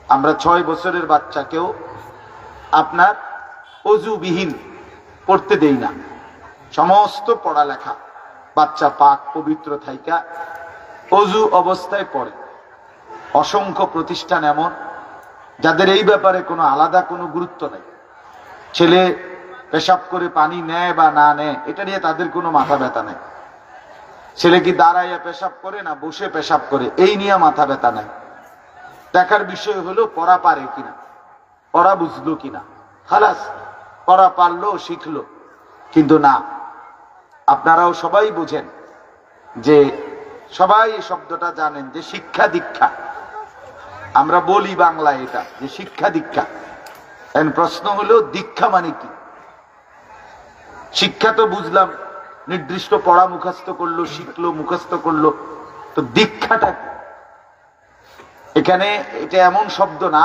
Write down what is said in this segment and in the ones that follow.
আমরা 6 বছরের বাচ্চাকেও আপনার অজুবিহীন পড়তে দেই না। সমস্ত পড়ালেখা বাচ্চা পাক পবিত্র থাইকা অজু অবস্থায় পড়ে। অসংখ্য প্রতিষ্ঠান এমন যাদের এই ব্যাপারে কোনো আলাদা কোনো গুরুত্ব নেই। ছেলে পেশাব করে পানি নেয় বা না নেয় এটা নিয়ে তাদের কোনো মাথা ব্যথা নেই। ছেলে কি দাঁড়াইয়া পেশাব করে না বসে পেশাব করে এই নিয়ে মাথা ব্যথা নেই। দেখার বিষয় হলো পড়া পারে কিনা, পড়া বুঝলো কিনা, খালাস, পড়া পারলো শিখলো। কিন্তু না, আপনারাও সবাই বুঝেন যে সবাই এই শব্দটা জানেন যে শিক্ষা দীক্ষা, আমরা বলি বাংলায় এটা যে শিক্ষা দীক্ষা। এখন প্রশ্ন হলো দীক্ষা মানে কি? শিক্ষা তো বুঝলাম নির্দিষ্ট পড়া মুখস্থ করলো, শিখলো, মুখস্থ করলো, তো দীক্ষাটা কি? এখানে এটা এমন শব্দ না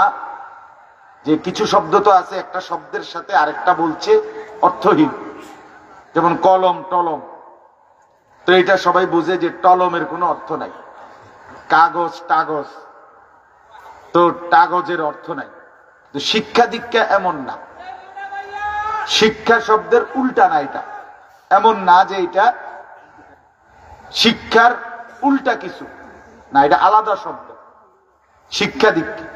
যে কিছু শব্দ তো আছে একটা শব্দের সাথে আরেকটা বলছে অর্থহীন, যেমন কলম টলম, তো এটা সবাই বুঝে যে টলমের কোনো অর্থ নাই। কাগজ টাগজ, তো কাগজের অর্থ নাই। তো শিক্ষা দীক্ষা এমন না, শিক্ষা শব্দের উল্টা না, এটা এমন না যে এটা শিক্ষার উল্টা কিছু না, এটা আলাদা শব্দ। শিক্ষা দীক্ষা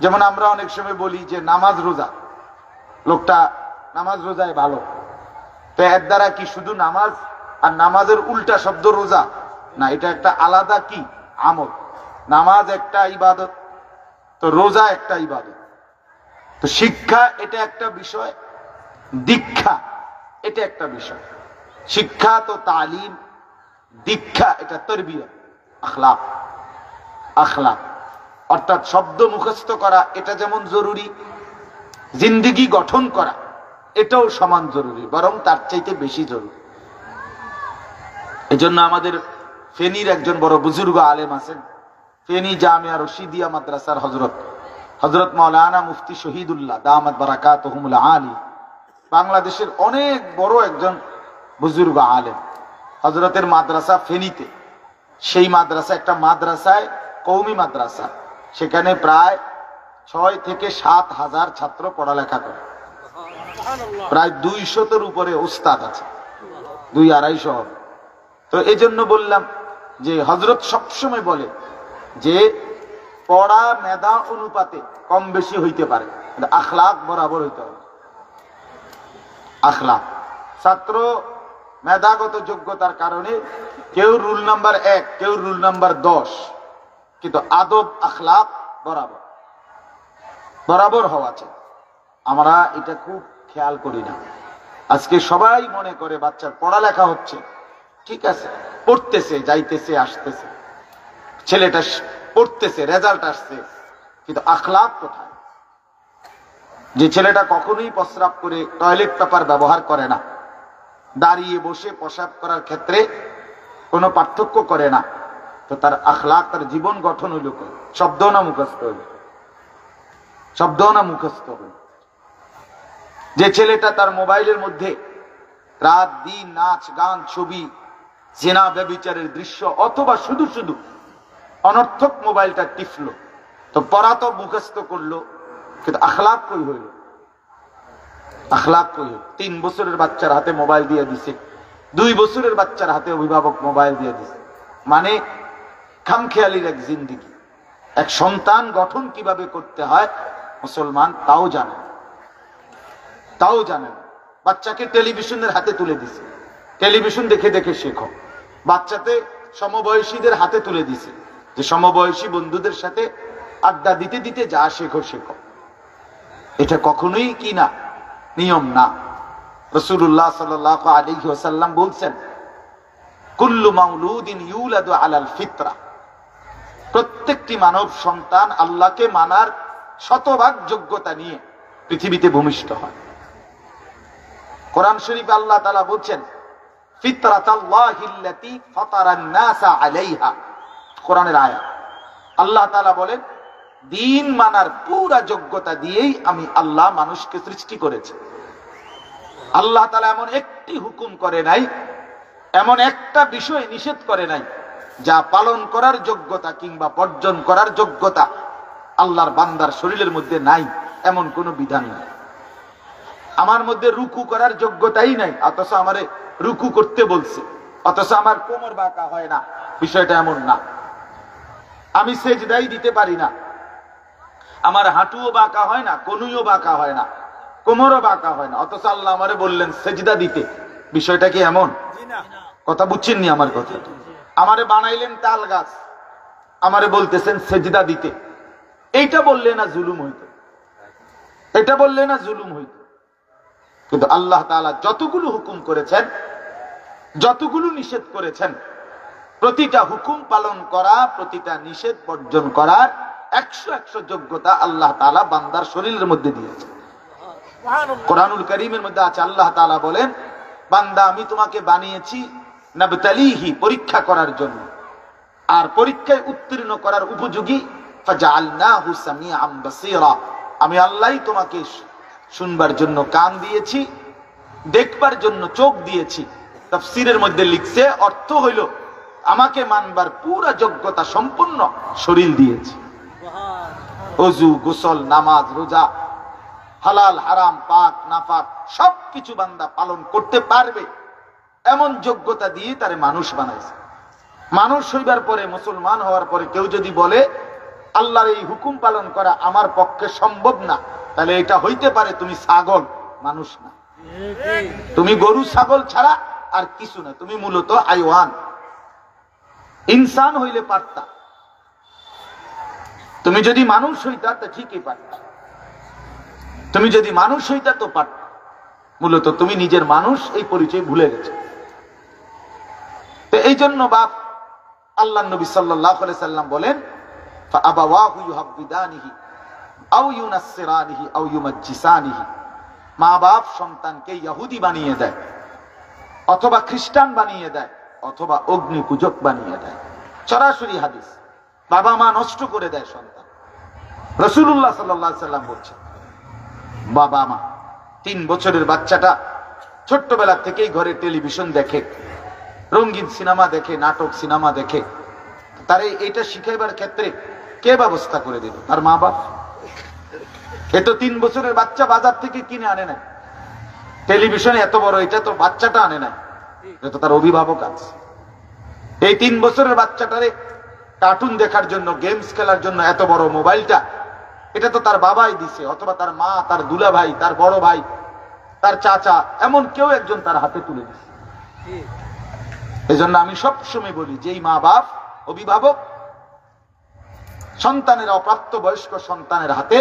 যেমন আমরা অনেক সময় বলি যে নামাজ রোজা, লোকটা নামাজ রোজায় ভালো, তো এর দ্বারা কি শুধু নামাজ আর নামাজের উল্টা শব্দ রোজা না, এটা একটা আলাদা কি আমল। নামাজ একটা ইবাদত, তো রোজা একটা ইবাদত। তো শিক্ষা এটা একটা বিষয়, দীক্ষা এটা একটা বিষয়। শিক্ষা তো তালিম, দীক্ষা এটা তরবিয়ত, আখলাক। আখলাক অর্থাৎ শব্দ মুখস্থ করা এটা যেমন জরুরি, জিন্দেগি গঠন করা এটাও সমান জরুরি, বরং তার চাইতে বেশি জরুরি। এজন্য আমাদের ফেনীর একজন বড় বুজুর্গ আলেম আছেন, ফেনী জামিয়া রশিদিয়া মাদ্রাসার হযরত মাওলানা মুফতি শহীদুল্লাহ দামাত বারাকাতুহুমুল আলী, বাংলাদেশের অনেক বড় একজন বুজুর্গ আলেম। হযরতের মাদ্রাসা ফেনীতে, সেই মাদ্রাসা একটা মাদ্রাসায় কওমি মাদ্রাসা, সেখানে প্রায় 6 থেকে 7 হাজার ছাত্র পড়ালেখা করে। প্রায় 200-এর উপরে উস্তাদ আছে, 200-250 হবে। তো এই জন্য বললাম যে হযরত সবসময় বলে যে পড়া মেধা অনুপাতে কম বেশি হইতে পারে, আখলাক বরাবর হইতে হবে। আখলাক, ছাত্র মেধাগত যোগ্যতার কারণে কেউ রুল নাম্বার 1, কেউ রুল নাম্বার 10, কিন্তু আদব আখলাক বরাবর বরাবর হওয়া চাই। আমরা এটা খুব খেয়াল করি না। আজকে সবাই মনে করে বাচ্চার পড়ালেখা হচ্ছে, ঠিক আছে, পড়তেছে, যাইতেছে, আসতেছে, ছেলেটা পড়তেছে, রেজাল্ট আসছে, কিন্তু আখলাক কোথায়? যে ছেলেটা কখনোই প্রস্রাব করে টয়লেট পেপার ব্যবহার করে না, দাঁড়িয়ে বসে প্রস্রাব করার ক্ষেত্রে কোনো পার্থক্য করে না, তো তার আখলাক, তার জীবন গঠন হইল শব্দ না মুখস্থ হইল? শব্দ না মুখস্থ হইল? যে ছেলেটা তার মোবাইলের মধ্যে রাত দিন নাচ গান ছবি জিনা ব্যভিচারের দৃশ্য অথবা শুধু শুধু অনর্থক মোবাইলটা টিপলো, তো পড়া তো মুখস্থ করলো, কিন্তু আখলাক কই হইল? আখলাক কই হইল? 3 বছরের বাচ্চার হাতে মোবাইল দিয়ে দিছে, 2 বছরের বাচ্চার হাতে অভিভাবক মোবাইল দিয়ে দিছে, মানে খামখেয়ালির এক জিন্দেগি। এক সন্তান গঠন কিভাবে করতে হয় মুসলমান তাও জানেন, তাও জানেন। বাচ্চাকে টেলিভিশনের হাতে তুলে দিছে, টেলিভিশন দেখে দেখে শেখো। বাচ্চাতে সমবয়সীদের হাতে তুলে দিছে যে সমবয়সী বন্ধুদের সাথে আড্ডা দিতে দিতে যা শেখো শেখো। এটা কখনোই কি না, নিয়ম না। রাসূলুল্লাহ সাল্লাল্লাহু আলাইহি ওয়াসাল্লাম বলছেন, কুল্লু মাউলুদিন ইউলাদু আলাল ফিতরা, প্রত্যেকটি মানব সন্তান আল্লাহকে মানার শতভাগ যোগ্যতা নিয়ে পৃথিবীতে ভূমিষ্ঠ হয়। কোরআন শরীফে আল্লাহ তাআলা বলছেন, ফিতরাতাল্লাহিল্লাতী ফাতারান নাসা আলাইহা, কোরআনের আয়াত। আল্লাহ তাআলা বলেন, দিন মানার পুরা যোগ্যতা দিয়েই আমি আল্লাহ মানুষকে সৃষ্টি করেছি। আল্লাহ তাআলা এমন একটি হুকুম করে নাই, এমন একটা বিষয় নিষেধ করে নাই যা পালন করার যোগ্যতা কিংবা বর্জন করার যোগ্যতা আল্লাহর বান্দার শরীরের মধ্যে নাই এমন কোন বিধান নাই। আমার মধ্যে রুকু করার যোগ্যতাই নাই, অথচ আমারে রুকু করতে বলছে, অথচ আমার কোমর বাঁকা হয় না, বিষয়টা এমন না। আমি সেজদাই দিতে পারি না, আমার হাঁটুও বাঁকা হয় না, কনুইও বাঁকা হয় না, কোমরও বাঁকা হয় না, অথচ আল্লাহ আমারে বললেন সেজদা দিতে। বিষয়টা কি এমন? কথা বুঝছেননি আমার কথা? আমারে বানাইলেন তাল গাছ, আমারে বলতেছেন সেজদা দিতে। এইটা বললে না জুলুম হইতো? এটা বললে না জুলুম হইতো? কিন্তু আল্লাহ তাআলা যতগুলো হুকুম করেছেন, যতগুলো নিষেধ করেছেন, প্রতিটা হুকুম পালন করা, প্রতিটা নিষেধ বর্জন করার 100 যোগ্যতা আল্লাহ তাআলা বান্দার শরীরের মধ্যে দিয়েছেন। কোরআনুল কারীমের মধ্যে আছে, আল্লাহ তাআলা বলেন, বান্দা আমি তোমাকে বানিয়েছি নাবতালিহি, পরীক্ষা করার জন্য, আর পরীক্ষায় উত্তীর্ণ করার উপযোগী। ফাজআলনাহু সামিআন বাসীরা, আমি আল্লাহই তোমাকে শুনবার জন্য কান দিয়েছি, দেখবার জন্য চোখ দিয়েছি। তাফসীরের মধ্যে লিখছে, অর্থ হইল আমাকে মানবার পুরা যোগ্যতা সম্পন্ন শরীর দিয়েছি। ওযু, গোসল, নামাজ, রোজা, হালাল হারাম, পাক নাপাক সবকিছু বান্দা পালন করতে পারবে এমন যোগ্যতা দিয়ে তারে মানুষ বানাইছে। মানুষ হইবার পরে, মুসলমান হওয়ার পরে কেউ যদি বলে আল্লাহর এই হুকুম পালন করা আমার পক্ষে সম্ভব না, তাহলে এটা হইতে পারে তুমি ছাগল, মানুষ না। তুমি গরু ছাগল ছাড়া আর কিছু না, তুমি মূলত হাইওয়ান। ইনসান হইলে পারতা, তুমি যদি মানুষ হইতা তো ঠিকই পারতা, তুমি যদি মানুষ হইতা তো পারতা। মূলত তুমি নিজের মানুষ এই পরিচয় ভুলে গেছে। তো এই জন্য বাপ, আল্লাহ নবী সাল্লাল্লাহু আলাইহি সাল্লাম বলেন, ফাআবাওয়াহু ইউহাব্বিদানিহি আও ইউনাসসিরানিহি আও ইউমাজ্জিসানিহি, মা বাপ সন্তানকে ইহুদি বানিয়ে দেয়, অথবা খ্রিস্টান বানিয়ে দেয়, অথবা অগ্নি পূজক বানিয়ে দেয়। সরাসরি হাদিস। বাবা মা নষ্ট করে দেয় সন্তান। রাসূলুল্লাহ সাল্লাল্লাহু আলাইহি সাল্লাম বলছেন, বাবা মা 3 বছরের বাচ্চাটা ছোট্টবেলা থেকেই ঘরে টেলিভিশন দেখে, রঙিন সিনেমা দেখে, নাটক সিনেমা দেখে, তারে এটা শিখাইবার ক্ষেত্রে কে ব্যবস্থা করে দিল? তার মা বাপ। এ তো 3 বছরের বাচ্চা বাজার থেকে কিনে আনে না, টেলিভিশনে এত বড় এটা তো বাচ্চাটা আনে না, এটা তো তার অভিভাবক আছে। এই 3 বছরের বাচ্চাটারে কার্টুন দেখার জন্য, গেমস খেলার জন্য এত বড় মোবাইলটা, এটা তো তার বাবাই দিছে, অথবা তার মা, তার দুলা ভাই, তার বড় ভাই, তার চাচা, এমন কেউ একজন তার হাতে তুলে দিছে। এই জন্য আমি সবসময় বলি, যেই মা বাপ, অভিভাবক সন্তানের, অপ্রাপ্ত বয়স্ক সন্তানের হাতে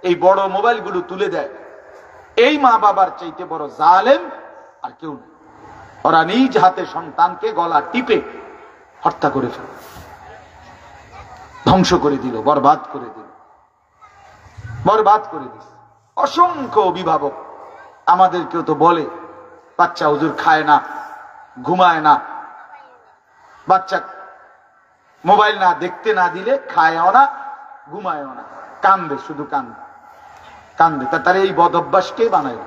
এই বড় মোবাইলগুলো তুলে দেয়, এই মা বাবার চাইতে বড় জালেম আর কেউ নেই। ওরা নিজ হাতে সন্তানকে গলা টিপে হত্যা করে ফেল, ধ্বংস করে দিল, বরবাদ করে দিল, বরবাদ করে দিল। অসংখ্য অভিভাবক আমাদেরকেও তো বলে, বাচ্চা হুজুর খায় না, ঘুমায় না, বাচ্চা মোবাইল না দেখতে না দিলে খায়ও না, ঘুমায়ও না, কান্দে, শুধু কান্দে কান্দে। তার এই বদ অভ্যাসকে বানায়।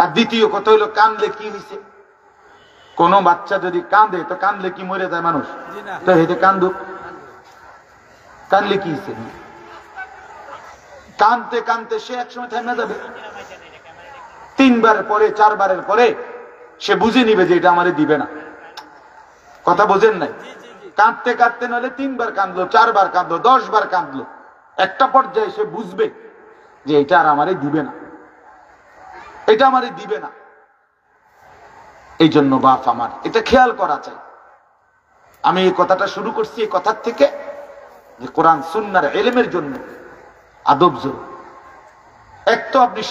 আর দ্বিতীয় কথা হইলো, কান্দলে কি হয়েছে? কোন বাচ্চা যদি কান্দে, তো কান্দলে কি মরে যায় মানুষ? তো হেঁটে কান্দুক, কান্দলে কি হয়েছে? কানতে কানতে সে একসময় থেমে যাবে। 3 বার পরে, 4 বারের পরে সে বুঝে নিবে যে এটা আমারে দিবে না। কথা বোঝেন নাই? কাঁদতে কাঁদতে নলে 3 বার কাঁদলো, 4 বার কাঁদলো, 10 বার কাঁদলো, একটা পর্যায়ে সে বুঝবে যে এটা আর আমারে দিবে না, এটা আমারে দিবে না। এই জন্য বাপ আমার এটা খেয়াল করা চাই। আমি এই কথাটা শুরু করছি এই কথার থেকে, যে কোরআন সুন্নাহর ইলমের জন্য আদব জরুরি। এক তো আপনি